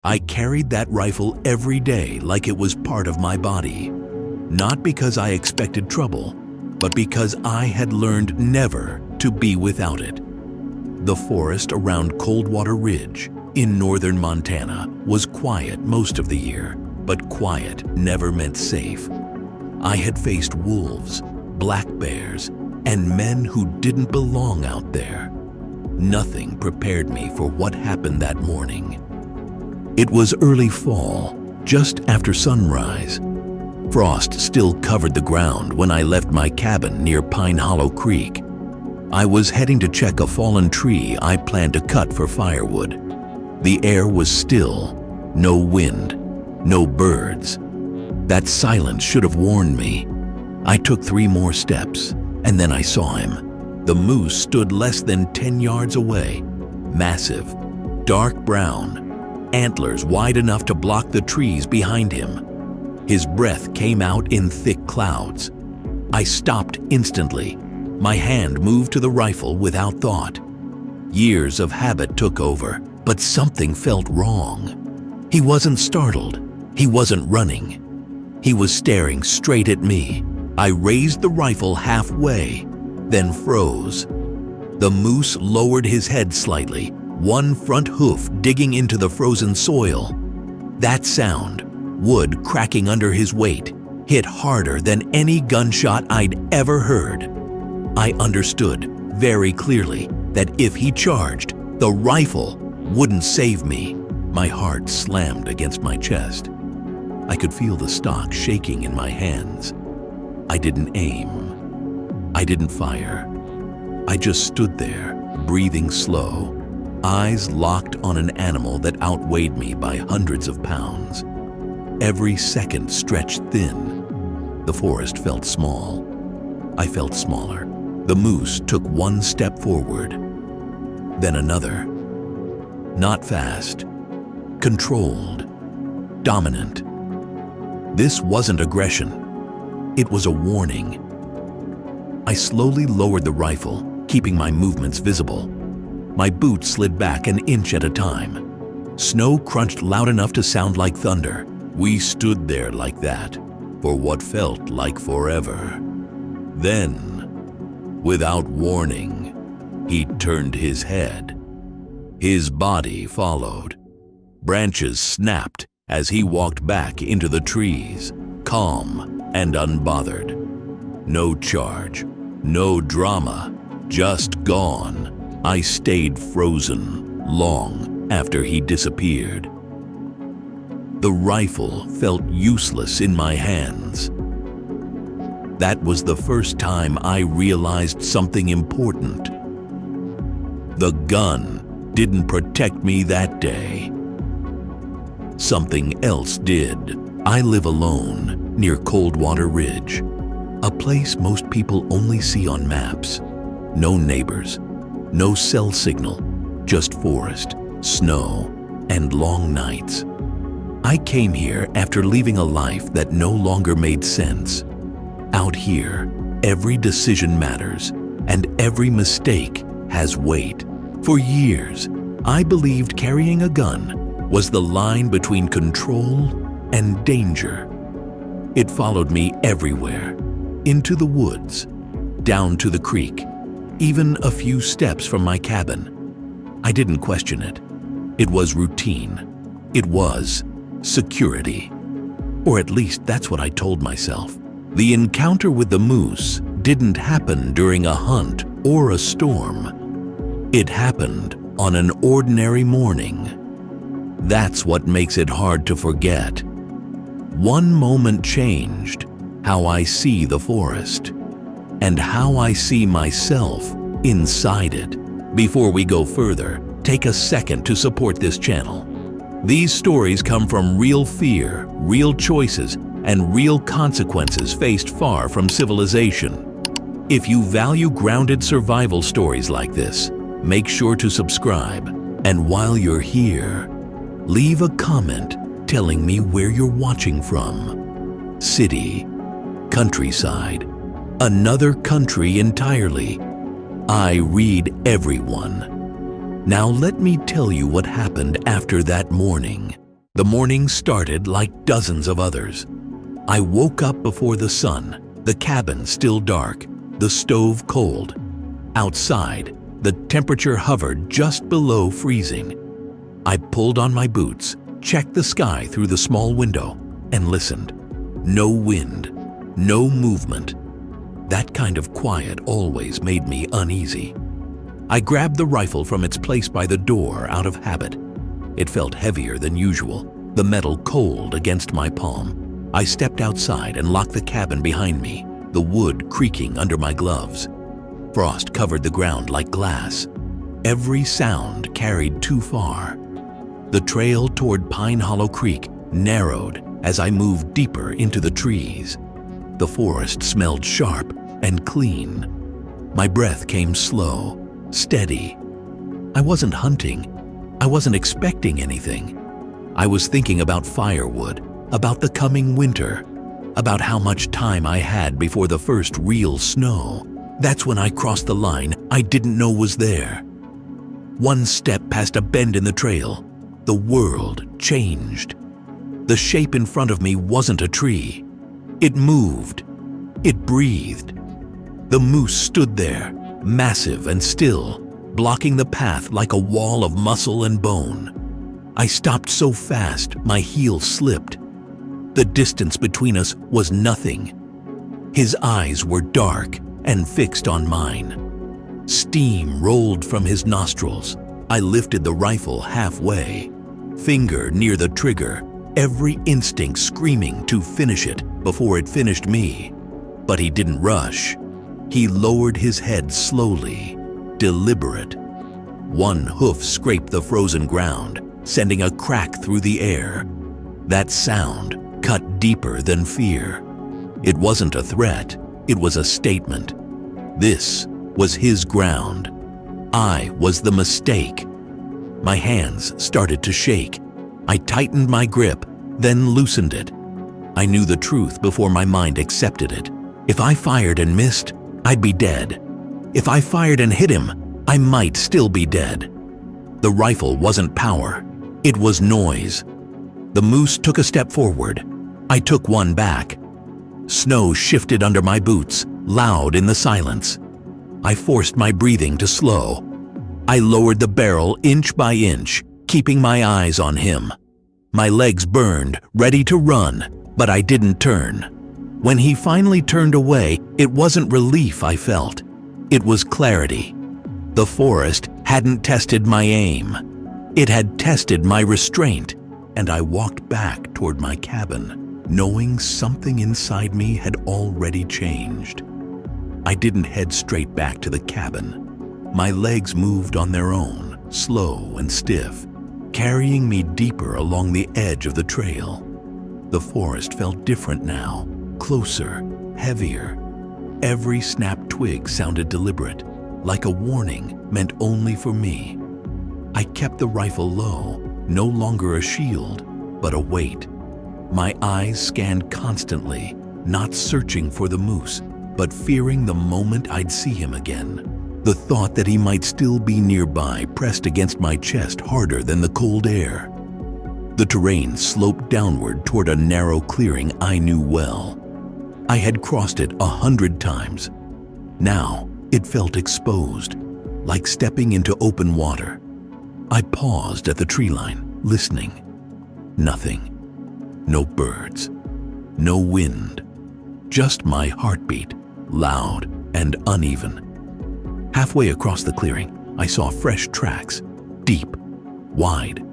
I carried that rifle every day like it was part of my body. Not because I expected trouble, but because I had learned never to be without it. The forest around Coldwater Ridge in northern Montana was quiet most of the year, but quiet never meant safe. I had faced wolves, black bears, and men who didn't belong out there. Nothing prepared me for what happened that morning. It was early fall, just after sunrise. Frost still covered the ground when I left my cabin near Pine Hollow Creek. I was heading to check a fallen tree I planned to cut for firewood. The air was still, no wind, no birds. That silence should have warned me. I took 3 more steps, and then I saw him. The moose stood less than 10 yards away, massive, dark brown, antlers wide enough to block the trees behind him. His breath came out in thick clouds. I stopped instantly. My hand moved to the rifle without thought. Years of habit took over, but something felt wrong. He wasn't startled. He wasn't running. He was staring straight at me. I raised the rifle halfway, then froze. The moose lowered his head slightly, one front hoof digging into the frozen soil. That sound, wood cracking under his weight, hit harder than any gunshot I'd ever heard. I understood very clearly that if he charged, the rifle wouldn't save me. My heart slammed against my chest. I could feel the stock shaking in my hands. I didn't aim. I didn't fire. I just stood there, breathing slow, eyes locked on an animal that outweighed me by hundreds of pounds. Every second stretched thin. The forest felt small. I felt smaller. The moose took 1 step forward, then another. Not fast, controlled, dominant. This wasn't aggression. It was a warning. I slowly lowered the rifle, keeping my movements visible. My boots slid back an inch at a time. Snow crunched loud enough to sound like thunder. We stood there like that for what felt like forever. Then, without warning, he turned his head. His body followed. Branches snapped as he walked back into the trees, calm and unbothered. No charge, no drama, just gone. I stayed frozen long after he disappeared. The rifle felt useless in my hands. That was the first time I realized something important. The gun didn't protect me that day. Something else did. I live alone near Coldwater Ridge, a place most people only see on maps. No neighbors, no cell signal, just forest, snow, and long nights. I came here after leaving a life that no longer made sense. Out here, every decision matters, and every mistake has weight. For years, I believed carrying a gun was the line between control and danger. It followed me everywhere, into the woods, down to the creek, even a few steps from my cabin. I didn't question it. It was routine. It was security. Or at least that's what I told myself. The encounter with the moose didn't happen during a hunt or a storm. It happened on an ordinary morning. That's what makes it hard to forget. One moment changed how I see the forest and how I see myself inside it. Before we go further, take a second to support this channel. These stories come from real fear, real choices, and real consequences faced far from civilization. If you value grounded survival stories like this, make sure to subscribe. And while you're here, leave a comment telling me where you're watching from. City, countryside, another country entirely. I read everyone. Now let me tell you what happened after that morning. The morning started like dozens of others. I woke up before the sun, the cabin still dark, the stove cold. Outside, the temperature hovered just below freezing. I pulled on my boots, checked the sky through the small window, and listened. No wind, no movement. That kind of quiet always made me uneasy. I grabbed the rifle from its place by the door out of habit. It felt heavier than usual, the metal cold against my palm. I stepped outside and locked the cabin behind me, the wood creaking under my gloves. Frost covered the ground like glass. Every sound carried too far. The trail toward Pine Hollow Creek narrowed as I moved deeper into the trees. The forest smelled sharp and clean. My breath came slow, steady. I wasn't hunting. I wasn't expecting anything. I was thinking about firewood, about the coming winter, about how much time I had before the first real snow. That's when I crossed the line I didn't know was there. One step past a bend in the trail, the world changed. The shape in front of me wasn't a tree. It moved. It breathed. The moose stood there, massive and still, blocking the path like a wall of muscle and bone. I stopped so fast, my heel slipped. The distance between us was nothing. His eyes were dark and fixed on mine. Steam rolled from his nostrils. I lifted the rifle halfway, finger near the trigger, every instinct screaming to finish it before it finished me. But he didn't rush. He lowered his head slowly, deliberate. One hoof scraped the frozen ground, sending a crack through the air. That sound cut deeper than fear. It wasn't a threat, it was a statement. This was his ground. I was the mistake. My hands started to shake. I tightened my grip, then loosened it. I knew the truth before my mind accepted it. If I fired and missed, I'd be dead. If I fired and hit him, I might still be dead. The rifle wasn't power, it was noise. The moose took a step forward. I took one back. Snow shifted under my boots, loud in the silence. I forced my breathing to slow. I lowered the barrel inch by inch, keeping my eyes on him. My legs burned, ready to run, but I didn't turn. When he finally turned away, it wasn't relief I felt. It was clarity. The forest hadn't tested my aim. It had tested my restraint, and I walked back toward my cabin, knowing something inside me had already changed. I didn't head straight back to the cabin. My legs moved on their own, slow and stiff, carrying me deeper along the edge of the trail. The forest felt different now, closer, heavier. Every snapped twig sounded deliberate, like a warning meant only for me. I kept the rifle low, no longer a shield, but a weight. My eyes scanned constantly, not searching for the moose, but fearing the moment I'd see him again. The thought that he might still be nearby pressed against my chest harder than the cold air. The terrain sloped downward toward a narrow clearing I knew well. I had crossed it 100 times. Now it felt exposed, like stepping into open water. I paused at the tree line, listening. Nothing. No birds. No wind. Just my heartbeat, loud and uneven. Halfway across the clearing, I saw fresh tracks, deep, wide.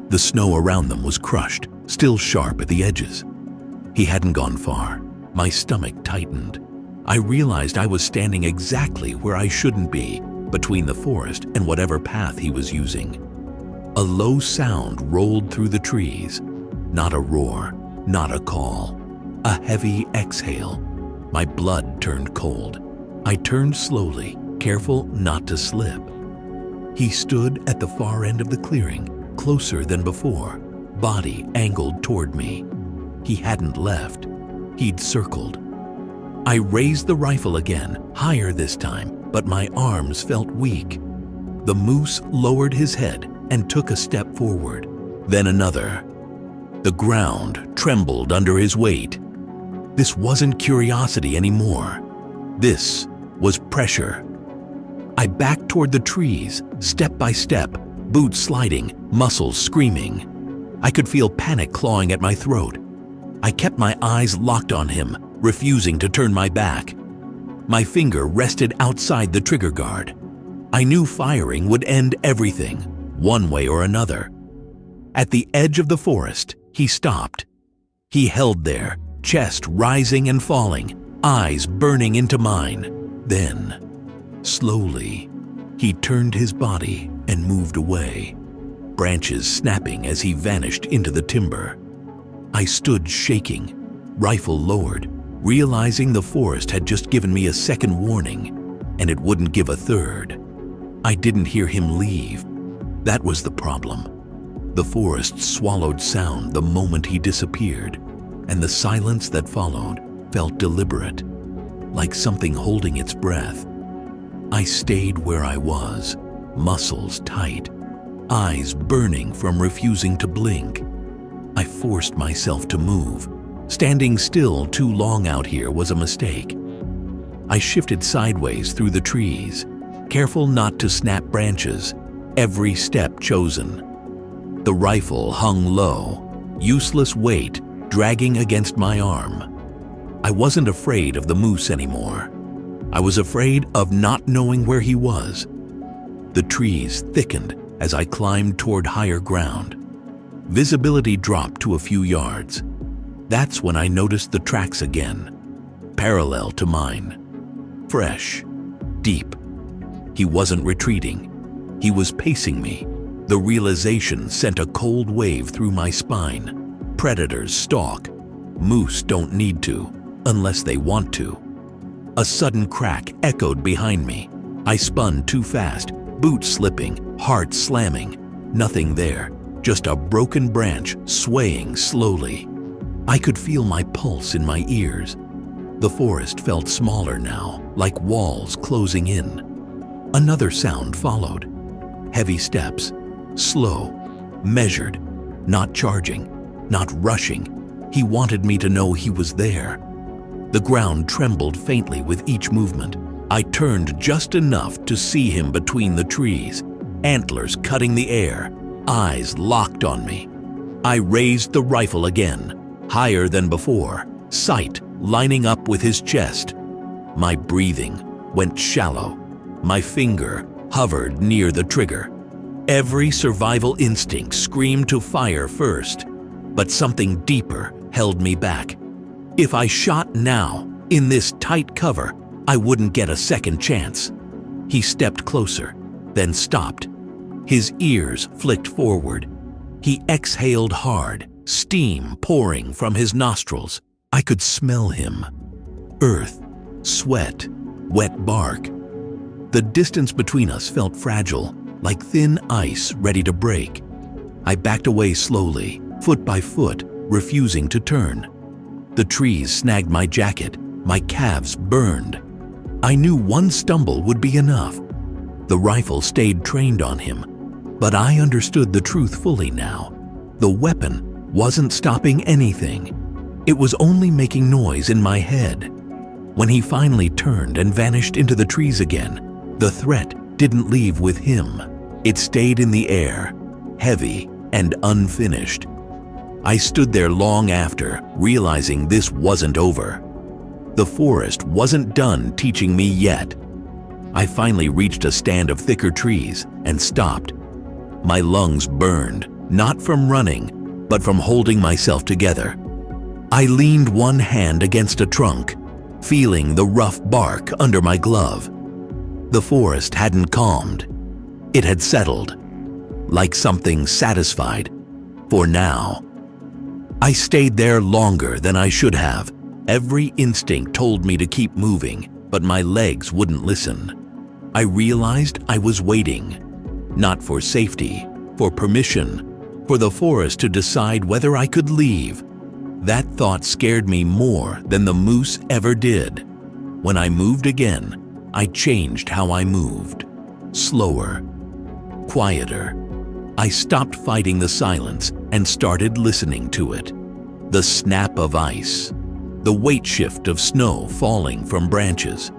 The snow around them was crushed, still sharp at the edges. He hadn't gone far. My stomach tightened. I realized I was standing exactly where I shouldn't be, between the forest and whatever path he was using. A low sound rolled through the trees. Not a roar, not a call. A heavy exhale. My blood turned cold. I turned slowly, careful not to slip. He stood at the far end of the clearing, closer than before, body angled toward me. He hadn't left. He'd circled. I raised the rifle again, higher this time, but my arms felt weak. The moose lowered his head and took a step forward, then another. The ground trembled under his weight. This wasn't curiosity anymore. This was pressure. I backed toward the trees, step by step, boots sliding, muscles screaming. I could feel panic clawing at my throat. I kept my eyes locked on him, refusing to turn my back. My finger rested outside the trigger guard. I knew firing would end everything, one way or another. At the edge of the forest, he stopped. He held there, chest rising and falling, eyes burning into mine. Then, slowly, he turned his body and moved away, branches snapping as he vanished into the timber. I stood shaking, rifle lowered, realizing the forest had just given me a second warning, and it wouldn't give a third. I didn't hear him leave. That was the problem. The forest swallowed sound the moment he disappeared, and the silence that followed felt deliberate, like something holding its breath. I stayed where I was, muscles tight, eyes burning from refusing to blink. I forced myself to move. Standing still too long out here was a mistake. I shifted sideways through the trees, careful not to snap branches, every step chosen. The rifle hung low, useless weight dragging against my arm. I wasn't afraid of the moose anymore. I was afraid of not knowing where he was. The trees thickened as I climbed toward higher ground. Visibility dropped to a few yards. That's when I noticed the tracks again, parallel to mine. Fresh, deep. He wasn't retreating. He was pacing me. The realization sent a cold wave through my spine. Predators stalk. Moose don't need to, unless they want to. A sudden crack echoed behind me. I spun too fast, boots slipping, heart slamming. Nothing there, just a broken branch swaying slowly. I could feel my pulse in my ears. The forest felt smaller now, like walls closing in. Another sound followed. Heavy steps, slow, measured, not charging, not rushing. He wanted me to know he was there. The ground trembled faintly with each movement. I turned just enough to see him between the trees, antlers cutting the air, eyes locked on me. I raised the rifle again, higher than before, sight lining up with his chest. My breathing went shallow. My finger hovered near the trigger. Every survival instinct screamed to fire first, but something deeper held me back. If I shot now, in this tight cover, I wouldn't get a second chance. He stepped closer, then stopped. His ears flicked forward. He exhaled hard, steam pouring from his nostrils. I could smell him. Earth, sweat, wet bark. The distance between us felt fragile, like thin ice ready to break. I backed away slowly, foot by foot, refusing to turn. The trees snagged my jacket, my calves burned. I knew one stumble would be enough. The rifle stayed trained on him, but I understood the truth fully now. The weapon wasn't stopping anything. It was only making noise in my head. When he finally turned and vanished into the trees again, the threat didn't leave with him. It stayed in the air, heavy and unfinished. I stood there long after, realizing this wasn't over. The forest wasn't done teaching me yet. I finally reached a stand of thicker trees and stopped. My lungs burned, not from running, but from holding myself together. I leaned one hand against a trunk, feeling the rough bark under my glove. The forest hadn't calmed. It had settled, like something satisfied, for now. I stayed there longer than I should have. Every instinct told me to keep moving, but my legs wouldn't listen. I realized I was waiting, not for safety, for permission, for the forest to decide whether I could leave. That thought scared me more than the moose ever did. When I moved again, I changed how I moved. Slower, quieter, I stopped fighting the silence and started listening to it. The snap of ice, the weight shift of snow falling from branches,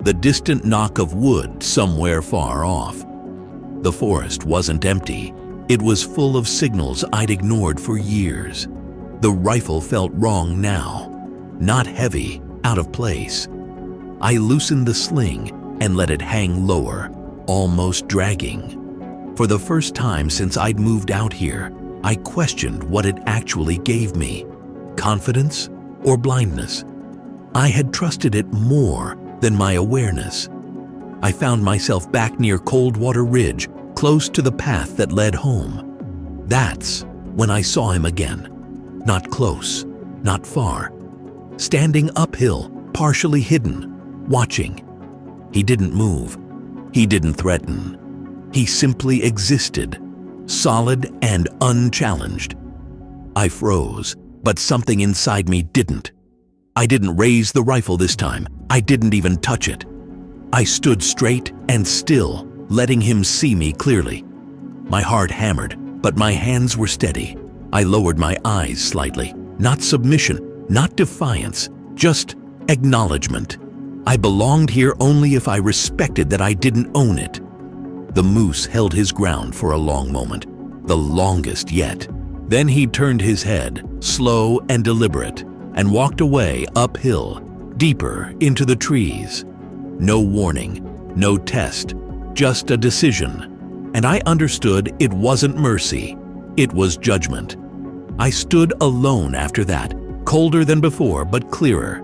the distant knock of wood somewhere far off. The forest wasn't empty. It was full of signals I'd ignored for years. The rifle felt wrong now, not heavy, out of place. I loosened the sling and let it hang lower, almost dragging. For the first time since I'd moved out here, I questioned what it actually gave me, confidence or blindness. I had trusted it more than my awareness. I found myself back near Coldwater Ridge, close to the path that led home. That's when I saw him again. Not close, not far. Standing uphill, partially hidden, watching. He didn't move. He didn't threaten. He simply existed, solid and unchallenged. I froze, but something inside me didn't. I didn't raise the rifle this time. I didn't even touch it. I stood straight and still, letting him see me clearly. My heart hammered, but my hands were steady. I lowered my eyes slightly. Not submission, not defiance, just acknowledgement. I belonged here only if I respected that I didn't own it. The moose held his ground for a long moment, the longest yet. Then he turned his head, slow and deliberate, and walked away uphill, deeper into the trees. No warning, no test, just a decision. And I understood it wasn't mercy, it was judgment. I stood alone after that, colder than before but clearer.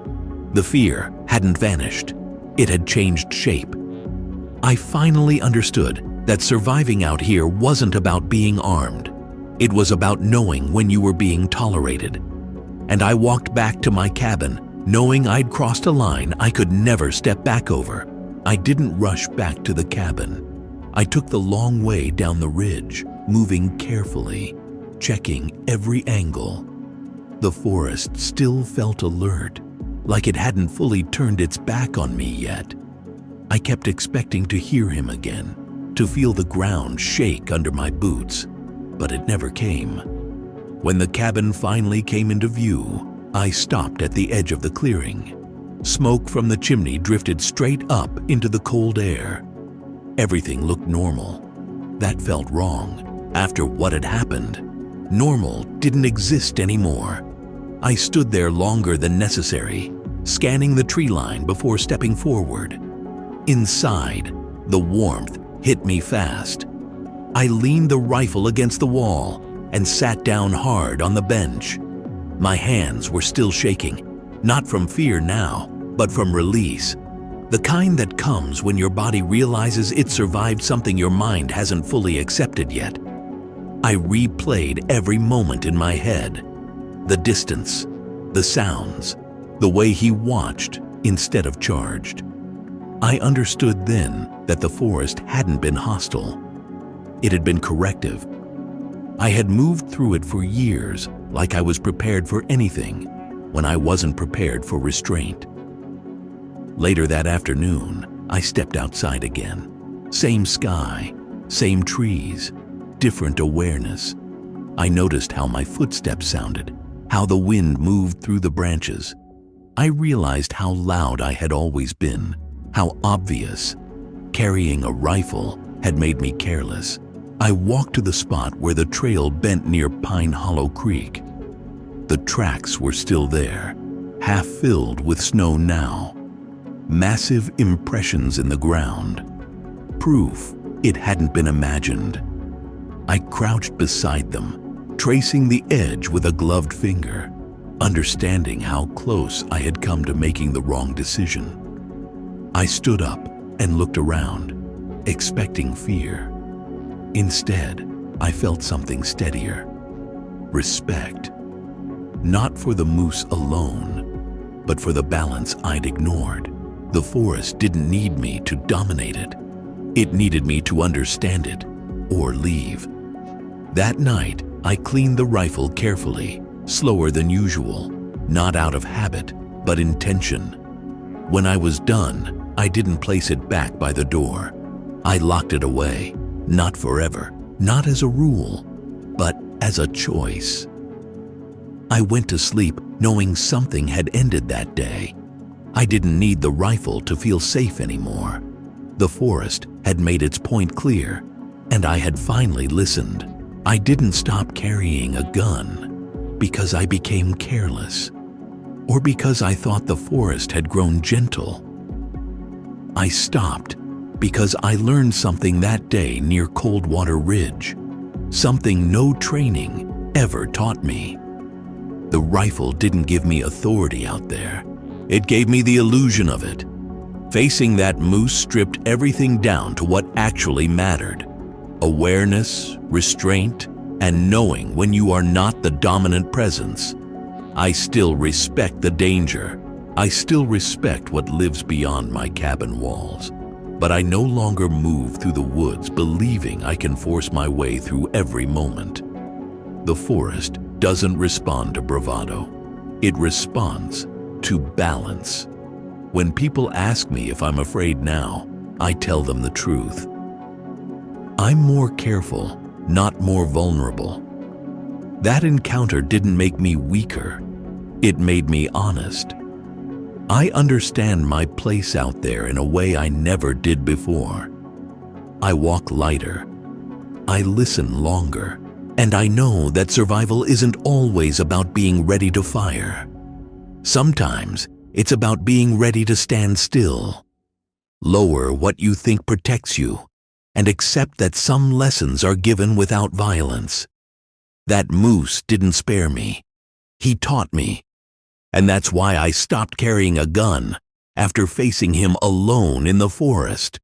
The fear hadn't vanished, it had changed shape. I finally understood that surviving out here wasn't about being armed. It was about knowing when you were being tolerated. And I walked back to my cabin, knowing I'd crossed a line I could never step back over. I didn't rush back to the cabin. I took the long way down the ridge, moving carefully, checking every angle. The forest still felt alert, like it hadn't fully turned its back on me yet. I kept expecting to hear him again, to feel the ground shake under my boots, but it never came. When the cabin finally came into view, I stopped at the edge of the clearing. Smoke from the chimney drifted straight up into the cold air. Everything looked normal. That felt wrong. After what had happened, normal didn't exist anymore. I stood there longer than necessary, scanning the tree line before stepping forward. Inside, the warmth hit me fast. I leaned the rifle against the wall and sat down hard on the bench. My hands were still shaking, not from fear now, but from release. The kind that comes when your body realizes it survived something your mind hasn't fully accepted yet. I replayed every moment in my head. The distance, the sounds, the way he watched instead of charged. I understood then that the forest hadn't been hostile. It had been corrective. I had moved through it for years, like I was prepared for anything, when I wasn't prepared for restraint. Later that afternoon, I stepped outside again. Same sky, same trees, different awareness. I noticed how my footsteps sounded, how the wind moved through the branches. I realized how loud I had always been, how obvious. Carrying a rifle had made me careless. I walked to the spot where the trail bent near Pine Hollow Creek. The tracks were still there, half filled with snow now. Massive impressions in the ground. Proof it hadn't been imagined. I crouched beside them, tracing the edge with a gloved finger, understanding how close I had come to making the wrong decision. I stood up and looked around, expecting fear. Instead, I felt something steadier. Respect. Not for the moose alone, but for the balance I'd ignored. The forest didn't need me to dominate it. It needed me to understand it, or leave. That night, I cleaned the rifle carefully, slower than usual, not out of habit, but intention. When I was done, I didn't place it back by the door. I locked it away, not forever, not as a rule, but as a choice. I went to sleep knowing something had ended that day. I didn't need the rifle to feel safe anymore. The forest had made its point clear, and I had finally listened. I didn't stop carrying a gun because I became careless, or because I thought the forest had grown gentle. I stopped because I learned something that day near Coldwater Ridge, something no training ever taught me. The rifle didn't give me authority out there. It gave me the illusion of it. Facing that moose stripped everything down to what actually mattered: awareness, restraint, and knowing when you are not the dominant presence. I still respect the danger. I still respect what lives beyond my cabin walls. But I no longer move through the woods believing I can force my way through every moment. The forest doesn't respond to bravado. It responds to balance. When people ask me if I'm afraid now, I tell them the truth. I'm more careful, not more vulnerable. That encounter didn't make me weaker. It made me honest. I understand my place out there in a way I never did before. I walk lighter. I listen longer. And I know that survival isn't always about being ready to fire. Sometimes it's about being ready to stand still. Lower what you think protects you, and accept that some lessons are given without violence. That moose didn't spare me. He taught me. And that's why I stopped carrying a gun after facing him alone in the forest.